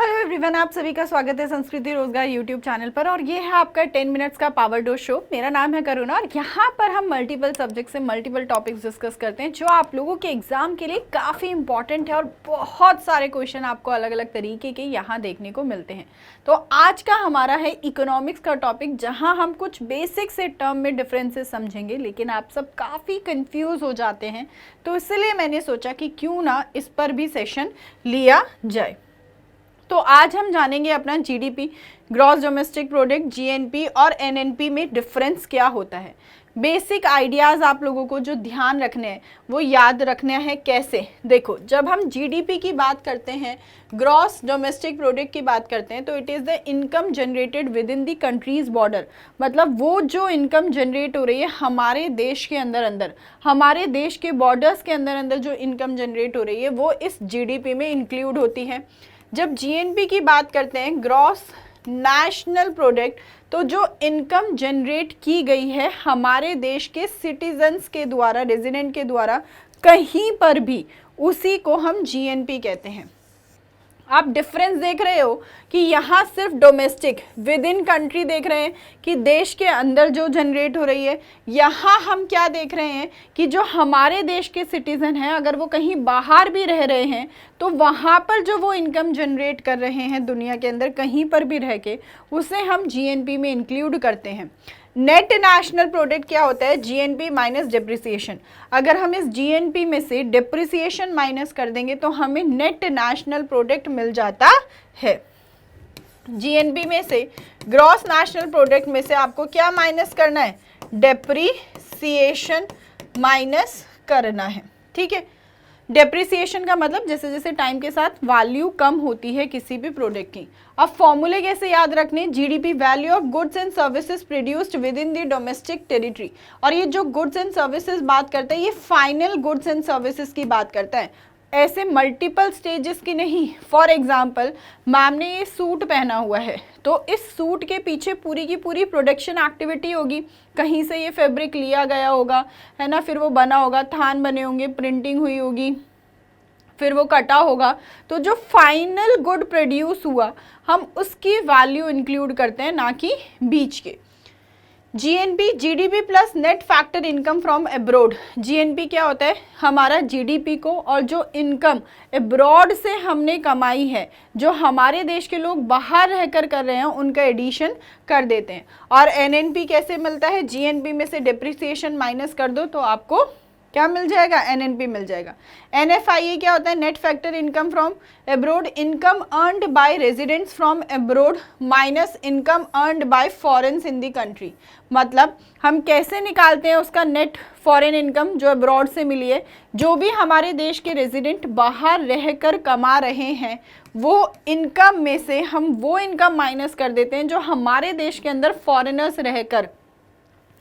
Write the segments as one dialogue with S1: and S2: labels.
S1: Hello everyone, आप सभी का स्वागत है संस्कृति रोजगार यूट्यूब चैनल पर। और ये है आपका 10 मिनट्स का पावर डोज शो। मेरा नाम है करुणा और यहाँ पर हम मल्टीपल सब्जेक्ट से मल्टीपल टॉपिक्स डिस्कस करते हैं जो आप लोगों के एग्जाम के लिए काफ़ी इंपॉर्टेंट है और बहुत सारे क्वेश्चन आपको अलग अलग तरीके के यहाँ देखने को मिलते हैं। तो आज का हमारा है इकोनॉमिक्स का टॉपिक, जहाँ हम कुछ बेसिक से टर्म में डिफरेंसेस समझेंगे, लेकिन आप सब काफ़ी कंफ्यूज हो जाते हैं, तो इसलिए मैंने सोचा कि क्यों ना इस पर भी सेशन लिया जाए। तो आज हम जानेंगे अपना GDP, gross domestic product, GNP और एनएनपी में डिफरेंस क्या होता है। बेसिक आइडियाज़ आप लोगों को जो ध्यान रखने हैं वो याद रखने हैं। कैसे? देखो, जब हम जीडीपी की बात करते हैं, ग्रॉस डोमेस्टिक प्रोडक्ट की बात करते हैं, तो it is the income generated with in the countries border. मतलब वो जो इनकम जनरेट हो रही है हमारे देश के अंदर हमारे देश के बॉर्डर्स के अंदर जो इनकम जनरेट हो रही है वो इस जीडीपी में इंक्लूड होती है। जब जीएनपी की बात करते हैं, ग्रॉस नेशनल प्रोडक्ट, तो जो इनकम जनरेट की गई है हमारे देश के सिटीजन्स के द्वारा, रेजिडेंट के द्वारा कहीं पर भी, उसी को हम जीएनपी कहते हैं। आप डिफरेंस देख रहे हो कि यहाँ सिर्फ डोमेस्टिक विद इन कंट्री देख रहे हैं कि देश के अंदर जो जनरेट हो रही है। यहाँ हम क्या देख रहे हैं कि जो हमारे देश के सिटीज़न हैं, अगर वो कहीं बाहर भी रह रहे हैं तो वहाँ पर जो वो इनकम जनरेट कर रहे हैं दुनिया के अंदर कहीं पर भी रह के, उसे हम जीएनपी में इंक्लूड करते हैं। नेट नेशनल प्रोडक्ट क्या होता है? GNP minus depreciation. अगर हम इस जीएनपी में से डिप्रिसिएशन माइनस कर देंगे तो हमें नेट नेशनल प्रोडक्ट मिल जाता है। जीएनपी में से, ग्रॉस नेशनल प्रोडक्ट में से आपको क्या माइनस करना है? डिप्रिसिएशन माइनस करना है। ठीक है, डेप्रिसिएशन का मतलब जैसे जैसे टाइम के साथ वैल्यू कम होती है किसी भी प्रोडक्ट की। अब फॉर्मूले कैसे याद रखने? GDP, value of goods and services produced with in the domestic territory. और ये जो गुड्स एंड सर्विसेज बात करता है, ये फाइनल गुड्स एंड सर्विसेज की बात करता है, ऐसे मल्टीपल स्टेजेस की नहीं। फॉर एग्जाम्पल, मैम ने ये सूट पहना हुआ है, तो इस सूट के पीछे पूरी की पूरी प्रोडक्शन एक्टिविटी होगी। कहीं से ये फैब्रिक लिया गया होगा, है ना, फिर वो बना होगा, थान बने होंगे, प्रिंटिंग हुई होगी, फिर वो कटा होगा। तो जो फाइनल गुड प्रोड्यूस हुआ हम उसकी वैल्यू इंक्लूड करते हैं, ना कि बीच के। GNP, GDP plus net factor income from abroad. GNP क्या होता है? हमारा जीडीपी को और जो इनकम अब्रॉड से हमने कमाई है, जो हमारे देश के लोग बाहर रहकर कर रहे हैं, उनका एडिशन कर देते हैं। और एनएनपी कैसे मिलता है? जीएनपी में से डिप्रिसिएशन माइनस कर दो तो आपको क्या मिल जाएगा? एनएनपी मिल जाएगा। एनएफआईए क्या होता है? Net factor income from abroad, income earned by residents from abroad minus income earned by foreigners in the country. मतलब हम कैसे निकालते हैं उसका नेट फॉरेन इनकम जो अब्रॉड से मिली है? जो भी हमारे देश के रेजिडेंट बाहर रहकर कमा रहे हैं, वो इनकम में से हम वो इनकम माइनस कर देते हैं जो हमारे देश के अंदर फॉरेनर्स रहकर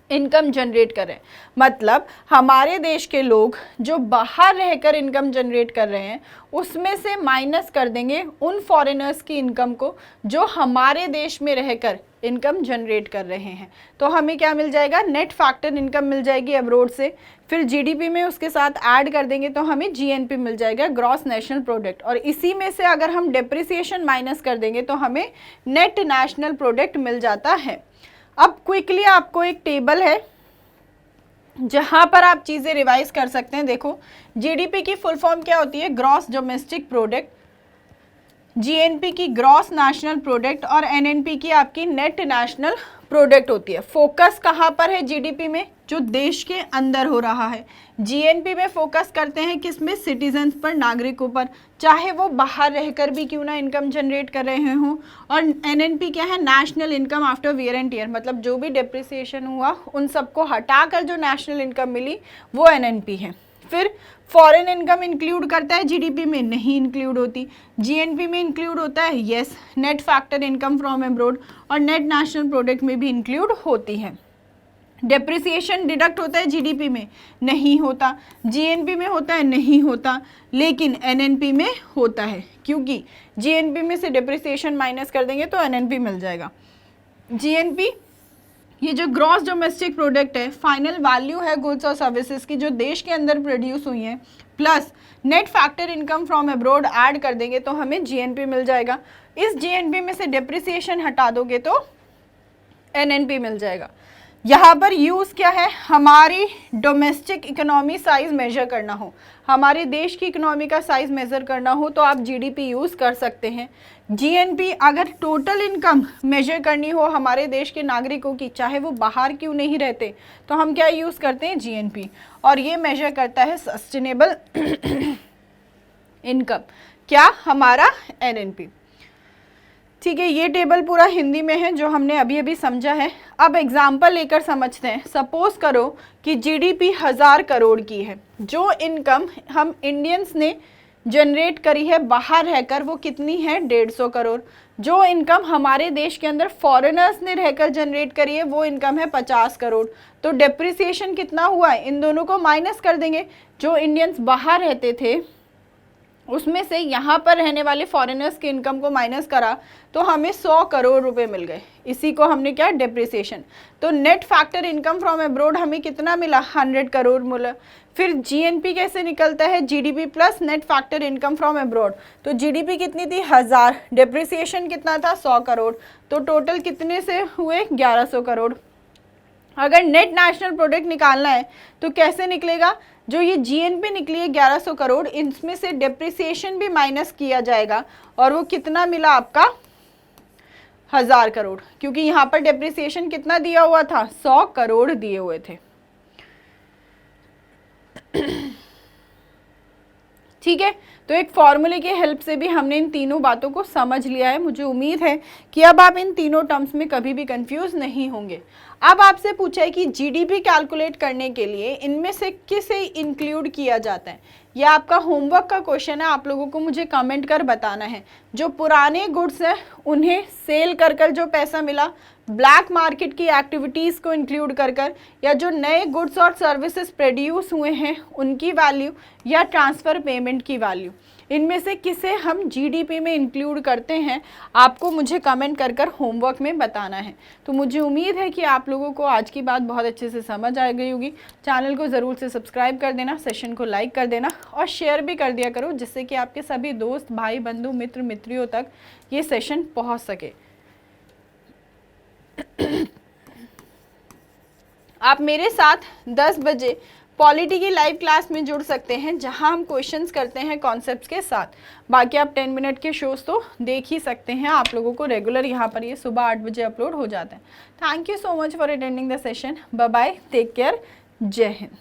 S1: इनकम जनरेट कर रहे हैं। मतलब हमारे देश के लोग जो बाहर रहकर इनकम जनरेट कर रहे हैं, उसमें से माइनस कर देंगे उन फॉरेनर्स की इनकम को जो हमारे देश में रहकर इनकम जनरेट कर रहे हैं। तो हमें क्या मिल जाएगा? नेट फैक्टर इनकम मिल जाएगी अब्रॉड से। फिर जीडीपी में उसके साथ ऐड कर देंगे तो हमें जीएनपी मिल जाएगा, ग्रॉस नेशनल प्रोडक्ट। और इसी में से अगर हम डिप्रिसिएशन माइनस कर देंगे तो हमें नेट नेशनल प्रोडक्ट मिल जाता है। अब क्विकली आपको एक टेबल है जहां पर आप चीज़ें रिवाइज कर सकते हैं। देखो, जीडीपी की फुल फॉर्म क्या होती है? Gross domestic product. जीएनपी की ग्रॉस नेशनल प्रोडक्ट और एनएनपी की आपकी नेट नेशनल प्रोडक्ट होती है। फोकस कहाँ पर है जीडीपी में? जो देश के अंदर हो रहा है। जीएनपी में फोकस करते हैं किस में? सिटीजन्स पर, नागरिकों पर, चाहे वो बाहर रहकर भी क्यों ना इनकम जनरेट कर रहे हों। और एनएनपी क्या है? National income after wear and tear. मतलब जो भी डिप्रिसिएशन हुआ उन सबको हटाकर जो नेशनल इनकम मिली वो एनएनपी है। फिर फॉरेन इनकम इंक्लूड करता है जीडीपी में? नहीं इंक्लूड होती। जीएनपी में इंक्लूड होता है? Yes. Net factor income from abroad और नेट नेशनल प्रोडक्ट में भी इंक्लूड होती है। डेप्रिसिएशन डिडक्ट होता है जीडीपी में? नहीं होता। जीएनपी में होता है? नहीं होता। लेकिन एनएनपी में होता है, क्योंकि जीएनपी में से डेप्रिसिएशन माइनस कर देंगे तो एनएनपी मिल जाएगा। जीएनपी ये जो ग्रॉस डोमेस्टिक प्रोडक्ट है, फाइनल वैल्यू है गुड्स और सर्विसेज की जो देश के अंदर प्रोड्यूस हुई हैं, plus net factor income from abroad add कर देंगे तो हमें जीएनपी मिल जाएगा। इस जीएनपी में से डिप्रिसिएशन हटा दोगे तो एनएनपी मिल जाएगा। यहाँ पर यूज़ क्या है, हमारी डोमेस्टिक इकोनॉमी साइज मेजर करना हो, हमारे देश की इकोनॉमी का साइज मेजर करना हो तो आप जीडीपी यूज़ कर सकते हैं। जीएनपी अगर टोटल इनकम मेजर करनी हो हमारे देश के नागरिकों की, चाहे वो बाहर क्यों नहीं रहते, तो हम क्या यूज़ करते हैं, जीएनपी, और ये मेजर करता है सस्टेनेबल इनकम, क्या, हमारा एनएनपी। ठीक है, ये टेबल पूरा हिंदी में है जो हमने अभी अभी समझा है। अब एग्जाम्पल लेकर समझते हैं। सपोज करो कि जीडीपी 1000 करोड़ की है, जो इनकम हम इंडियंस ने जनरेट करी है बाहर रहकर वो कितनी है, 150 करोड़। जो इनकम हमारे देश के अंदर फॉरेनर्स ने रहकर जनरेट करी है वो इनकम है 50 करोड़। तो डेप्रिसिएशन कितना हुआ है, इन दोनों को माइनस कर देंगे। जो इंडियंस बाहर रहते थे उसमें से यहाँ पर रहने वाले फॉरेनर्स की इनकम को माइनस करा तो हमें 100 करोड़ रुपए मिल गए। इसी को हमने क्या, डेप्रिसिएशन। तो net factor income from abroad हमें कितना मिला, 100 करोड़ मिला। फिर जीएनपी कैसे निकलता है, GDP plus net factor income from abroad. तो जीडीपी कितनी थी, 1000, डेप्रिसिएशन कितना था, 100 करोड़। तो टोटल कितने से हुए, 1100 करोड़। अगर नेट नेशनल प्रोडक्ट निकालना है तो कैसे निकलेगा, जो ये जीएनपी निकली है 1100 करोड़, इसमें से डेप्रिसिएशन भी माइनस किया जाएगा और वो कितना मिला आपका, 1000 करोड़, क्योंकि यहाँ पर डेप्रिसिएशन कितना दिया हुआ था, 100 करोड़ दिए हुए थे। ठीक है, तो एक फॉर्मूले की हेल्प से भी हमने इन तीनों बातों को समझ लिया है। मुझे उम्मीद है कि अब आप इन तीनों टर्म्स में कभी भी कंफ्यूज नहीं होंगे। अब आपसे पूछा है कि जीडीपी कैलकुलेट करने के लिए इनमें से किसे इंक्लूड किया जाता है। यह आपका होमवर्क का क्वेश्चन है, आप लोगों को मुझे कमेंट कर बताना है। जो पुराने गुड्स हैं उन्हें सेल कर कर जो पैसा मिला, ब्लैक मार्केट की एक्टिविटीज़ को इंक्लूड कर कर, या जो नए गुड्स और सर्विसेज प्रोड्यूस हुए हैं उनकी वैल्यू, या ट्रांसफ़र पेमेंट की वैल्यू, इनमें से किसे हम जीडीपी में इंक्लूड करते हैं, आपको मुझे कमेंट कर कर होमवर्क में बताना है। तो मुझे उम्मीद है कि आप लोगों को आज की बात बहुत अच्छे से समझ आ गई होगी। चैनल को ज़रूर से सब्सक्राइब कर देना, सेशन को लाइक कर देना और शेयर भी कर दिया करो, जिससे कि आपके सभी दोस्त, भाई, बंधु, मित्र, मित्रियों तक ये सेशन पहुँच सके। आप मेरे साथ 10 बजे पॉलिटी की लाइव क्लास में जुड़ सकते हैं, जहां हम क्वेश्चंस करते हैं कॉन्सेप्ट्स के साथ। बाकी आप 10 मिनट के शोज तो देख ही सकते हैं, आप लोगों को रेगुलर यहाँ पर ये सुबह 8 बजे अपलोड हो जाते हैं। Thank you so much for attending the session. Bye bye, take care, जय हिंद।